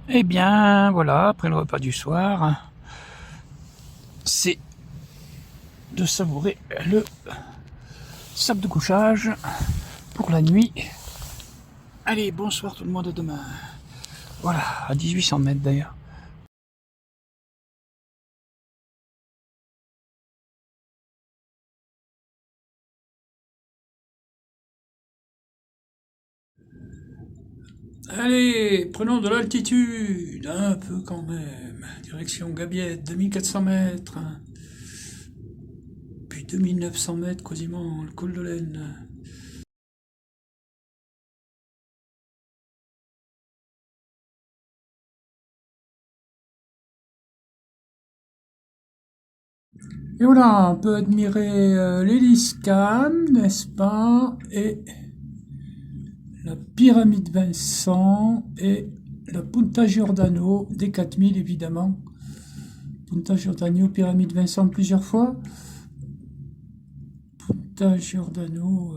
Eh bien, voilà, après le repas du soir, c'est de savourer le sable de couchage pour la nuit. Allez, bonsoir tout le monde, à demain. Voilà, à 1800 mètres d'ailleurs. Allez, prenons de l'altitude, un peu quand même. Direction Gabiette, 2400 mètres. Puis 2900 mètres quasiment, le col de l'Aisne. Et voilà, on peut admirer l'hélice Cannes, n'est-ce pas? Et la pyramide Vincent et la Punta Giordano des 4000 évidemment. Punta Giordano, pyramide Vincent plusieurs fois. Punta Giordano,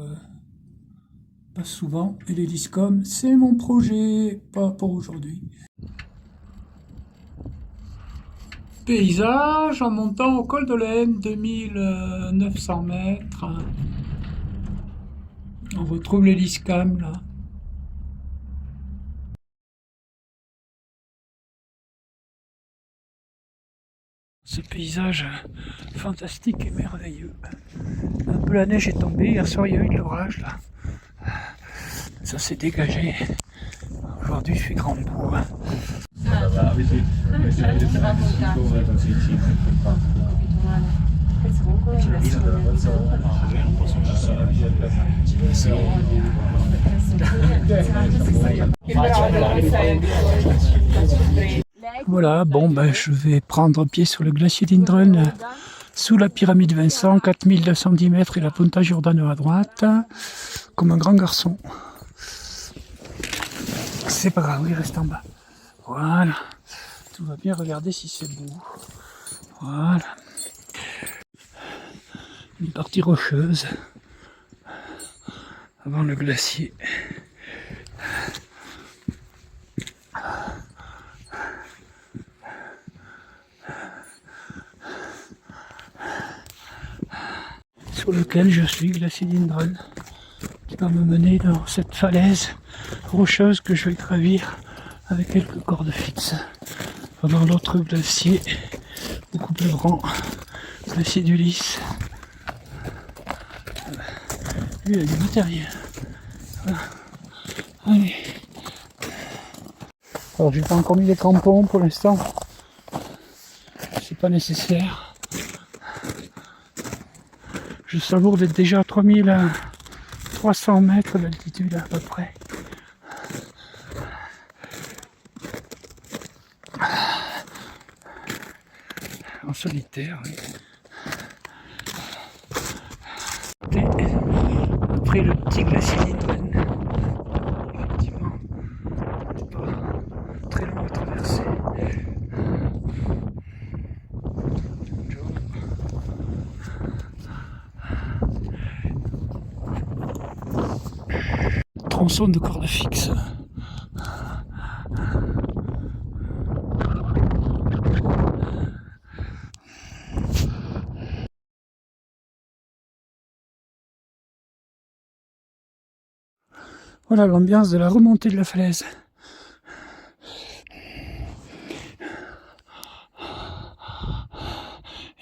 pas souvent. Et l'Hélicom, c'est mon projet, pas pour aujourd'hui. Paysage en montant au col de l'Aisne, 2900 mètres. On retrouve l'Hélicam là. Ce paysage fantastique et merveilleux. Un peu la neige est tombée, hier soir il y a eu de l'orage là. Ça s'est dégagé. Aujourd'hui il fait grand beau. Voilà, bon ben je vais prendre pied sur le glacier d'Indren, sous la pyramide Vincent, 4210 mètres et la Punta Giordano à droite, comme un grand garçon. C'est pas grave, il reste en bas. Voilà, tout va bien, regardez si c'est beau. Voilà. Une partie rocheuse avant le glacier. Sur lequel je suis, glacier d'Indren, qui va me mener dans cette falaise rocheuse que je vais gravir avec quelques cordes fixes. Pendant l'autre glacier, beaucoup plus grand, glacier d'Ulysse. Lui, il a du matériel. Voilà. Allez. Alors, j'ai pas encore mis les crampons pour l'instant. C'est pas nécessaire. Je savoure d'être déjà à 3300 mètres d'altitude à peu près. En solitaire, oui. Et après le petit glacier d'Indren, effectivement, c'est pas très long à traverser. Tronçon de corde fixe. Voilà l'ambiance de la remontée de la falaise.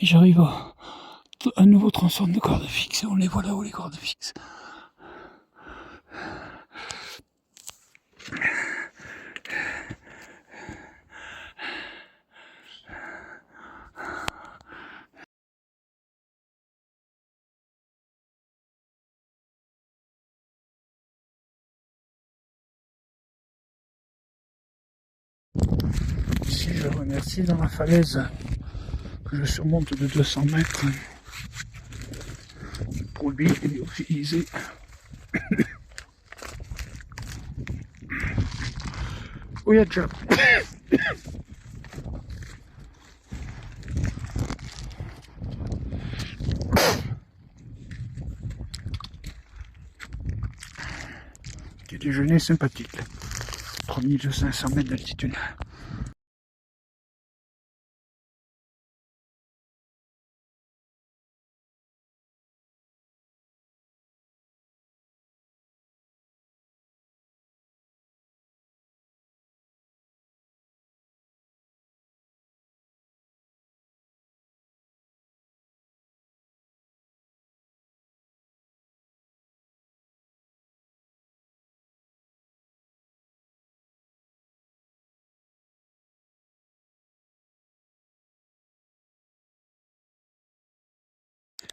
Et j'arrive à un nouveau tronçon de corde fixe. On les voit là-haut, les cordes fixes. Ici, je remercie dans la falaise que je surmonte de 200 mètres pour lui lyophilisé. Oui, déjà. Petit déjeuner sympathique. 3500 mètres d'altitude.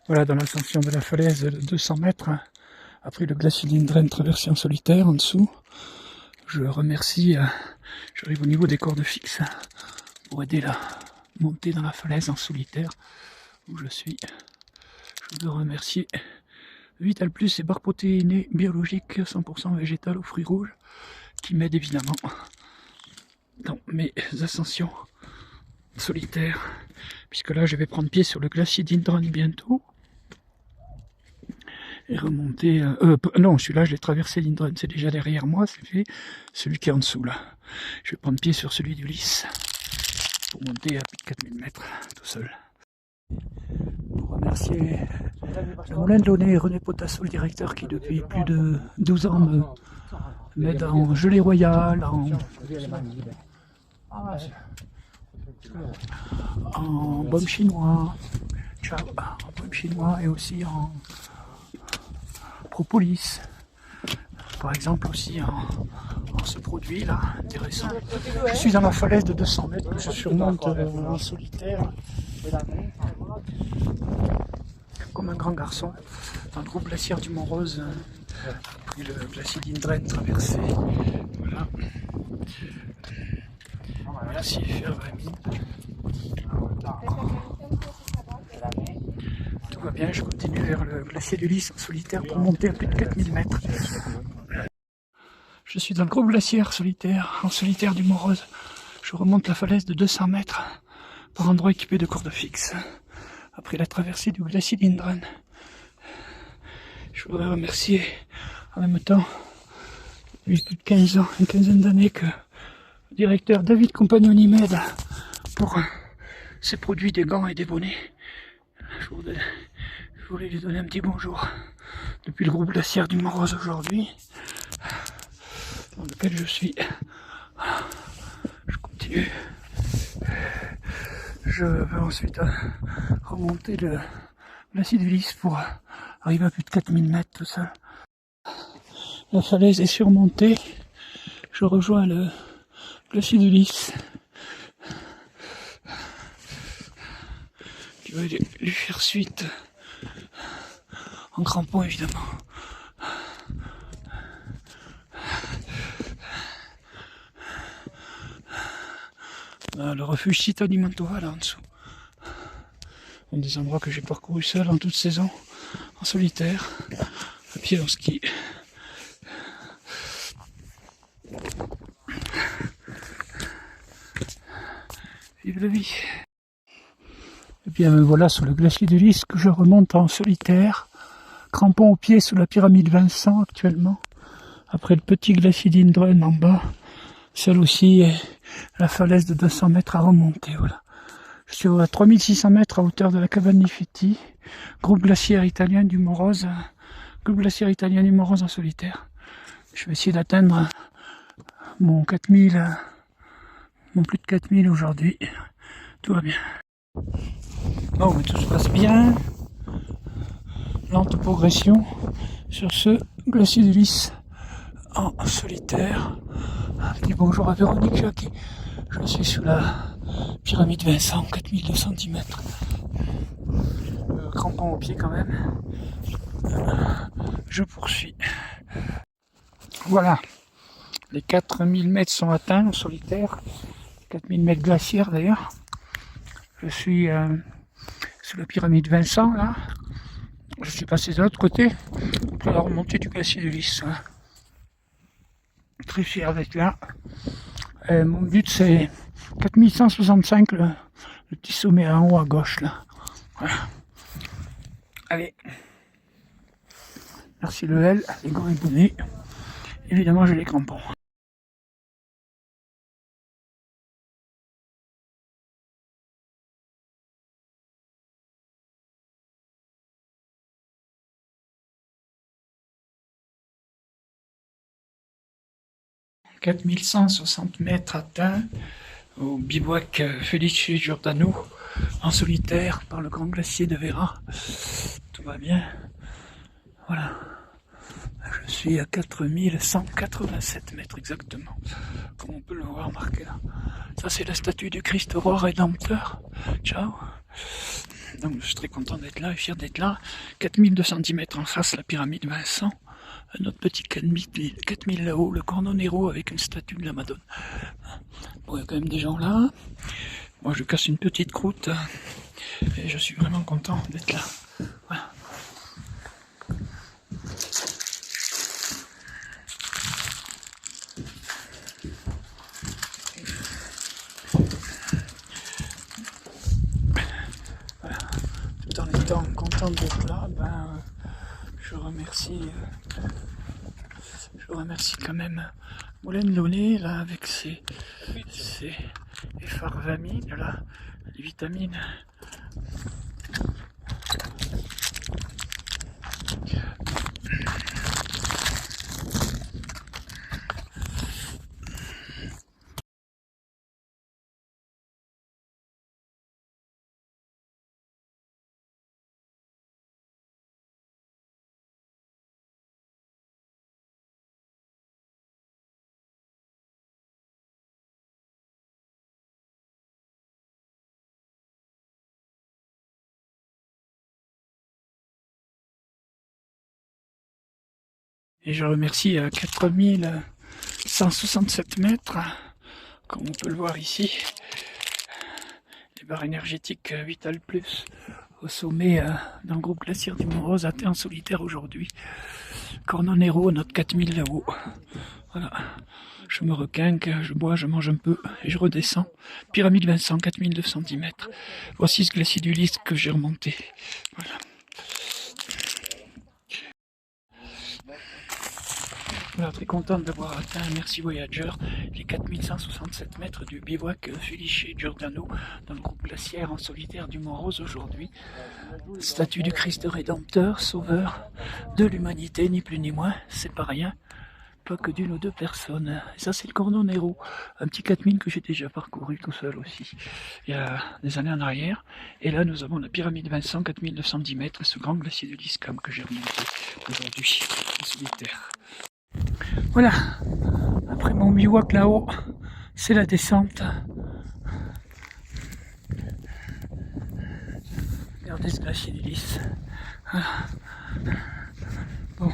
Voilà, dans l'ascension de la falaise de 200 mètres, après le glacier Lindgren traversé en solitaire en dessous. Je remercie, j'arrive au niveau des cordes fixes pour aider la montée dans la falaise en solitaire où je suis. Je veux remercier Vital Plus et barres protéinées biologiques 100% végétales aux fruits rouges qui m'aident évidemment dans mes ascensions solitaires, puisque là je vais prendre pied sur le glacier d'Indran bientôt et remonter. Non, celui-là je l'ai traversé, l'Indran, c'est déjà derrière moi, c'est fait. Celui qui est en dessous là, je vais prendre pied sur celui d'Ulysse pour monter à plus de 4000 mètres tout seul. Pour remercier le Moulin de Launay et René Potasso, le directeur, qui depuis plus de 12 ans m'aide en gelée royale, en baume chinois, en baume chinois et aussi en propolis. Par exemple aussi en ce produit là, intéressant. Je suis dans la falaise de 200 mètres que je surmonte en solitaire. Comme un grand garçon, dans le groupe glaciaire du Mont-Rose, après le glacier d'Indren traversé. Voilà. Merci Fervami. Tout va bien, je continue vers le glacier d'Ulysse en solitaire pour monter à plus de 4000 mètres. Je suis dans le groupe glaciaire solitaire, en solitaire du Mont-Rose. Je remonte la falaise de 200 mètres par endroit équipé de cordes fixes. Après la traversée du glacier d'Indran. Je voudrais remercier en même temps, depuis plus de 15 ans, une quinzaine d'années, que le directeur David Compagnoni m'aide pour ses produits, des gants et des bonnets. Je voulais lui donner un petit bonjour depuis le groupe glaciaire du Mont-Rose aujourd'hui, dans lequel je suis. Je continue. Je vais ensuite remonter le glacier d'Ulysse pour arriver à plus de 4000 mètres tout seul. La falaise est surmontée. Je rejoins le glacier d'Ulysse. Je vais lui faire suite en crampon évidemment. Le refuge Città di Mantova là en dessous. Un des endroits que j'ai parcouru seul en toute saison, en solitaire, à pied en ski. Vive la vie. Et bien voilà sur le glacier d'Ulysse que je remonte en solitaire, crampon au pied sous la pyramide Vincent actuellement, après le petit glacier d'Indren en bas, seul aussi et la falaise de 200 mètres à remonter, voilà. Je suis à 3600 mètres à hauteur de la cabane Nifetti, groupe glaciaire italien du Mont-Rose, groupe glaciaire italien du Mont-Rose en solitaire. Je vais essayer d'atteindre mon 4000, mon plus de 4000 aujourd'hui. Tout va bien. Bon, mais tout se passe bien. Lente progression sur ce glacier d'Ulysse en solitaire. Un petit bonjour à Véronique Jacquet. Je suis sous la pyramide Vincent, 4200 mètres. Crampon au pied quand même. Je poursuis. Voilà. Les 4000 mètres sont atteints en solitaire. 4000 mètres glaciaires d'ailleurs. Je suis sous la pyramide Vincent là. Je suis passé de l'autre côté après la remontée du glacier d'Ulysse. Très fier d'être là. Mon but c'est 4165, le petit sommet en haut à gauche là. Voilà. Allez. Merci le L, les gants et bonnets. Évidemment j'ai les crampons. « 4160 mètres atteints au bivouac Felice Giordano en solitaire par le grand glacier de Vera. Tout va bien. Voilà. Je suis à 4187 mètres exactement, comme on peut le voir marqué là. Ça c'est la statue du Christ roi rédempteur. Ciao. Donc je suis très content d'être là et fier d'être là. 4210 mètres en face, la pyramide Vincent. Notre petit 4000 là-haut, le Corno Nero avec une statue de la Madone. Bon, il y a quand même des gens là. Moi je casse une petite croûte et je suis vraiment content d'être là. Voilà. Tout en étant content d'être là, je remercie quand même Moulin Launay là avec ses effarvamines là, les vitamines. Et je remercie à 4167 mètres, comme on peut le voir ici, les barres énergétiques Vital Plus au sommet dans le groupe glaciaire du Mont-Rose, atteint en solitaire aujourd'hui. Corno Nero, notre 4000 là-haut. Voilà, je me requinque, je bois, je mange un peu et je redescends. Pyramide Vincent, 4210 mètres. Voici ce glacier du Lys que j'ai remonté. Voilà. Voilà, très content d'avoir atteint, merci Voyager, les 4167 mètres du bivouac Felice Giordano dans le groupe glaciaire en solitaire du Mont-Rose aujourd'hui. Statue du Christ Rédempteur, sauveur de l'humanité, ni plus ni moins, c'est pas rien, pas que d'une ou deux personnes. Et ça c'est le Corno Nero, un petit 4000 que j'ai déjà parcouru tout seul aussi, il y a des années en arrière. Et là nous avons la pyramide Vincent, 4210 mètres, et ce grand glacier de l'Iscam que j'ai remonté aujourd'hui en solitaire. Voilà, après mon bivouac là-haut, c'est la descente. Regardez ce glacier du Lys. Voilà. Bon.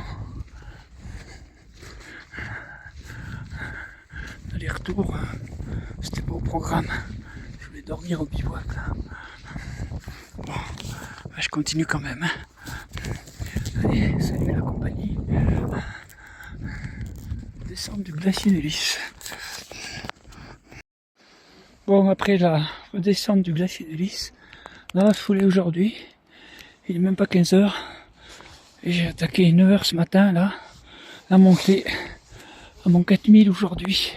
Aller-retour, c'était pas au programme. Je voulais dormir au bivouac là. Bon, je continue quand même. Allez, salut la compagnie. Descente du glacier du Lys. Bon, après la redescente du glacier du Lys, dans la foulée aujourd'hui, il n'est même pas 15h, et j'ai attaqué 9h ce matin là, la montée à mon 4000 aujourd'hui,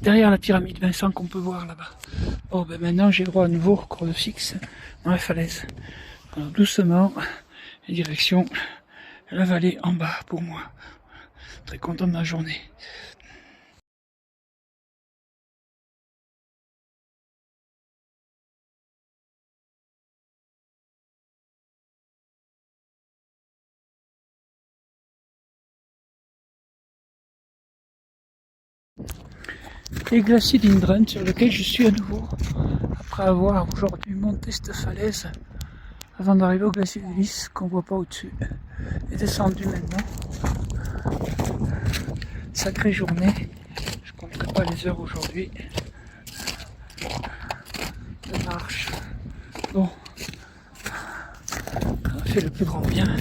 derrière la pyramide Vincent qu'on peut voir là-bas. Bon, ben maintenant j'ai le droit à nouveau au corde fixe dans la falaise. Alors doucement, et direction la vallée en bas pour moi. Très content de ma journée. Les glaciers d'Indren sur lequel je suis à nouveau, après avoir aujourd'hui monté cette falaise avant d'arriver au glacier du Lys qu'on voit pas au-dessus, et descendu maintenant. Sacrée journée, je compterai pas les heures aujourd'hui de marche. Bon, on a fait le plus grand bien.